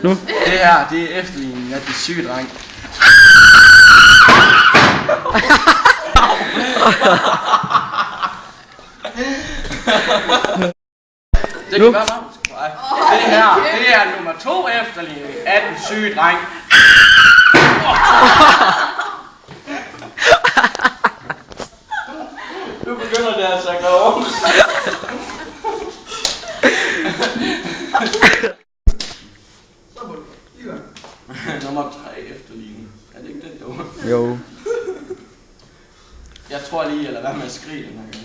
Nu? Det her, det er efterligningen af de syge dreng. Det kan være meget. Det her, det er nummer 2 efterligning af den syge dreng. Nu begynder det altså at gå ondt. Nummer 3 efterligning. Er det ikke den, du? Jo. Jeg tror lige, jeg lader være med at skrige den her gang.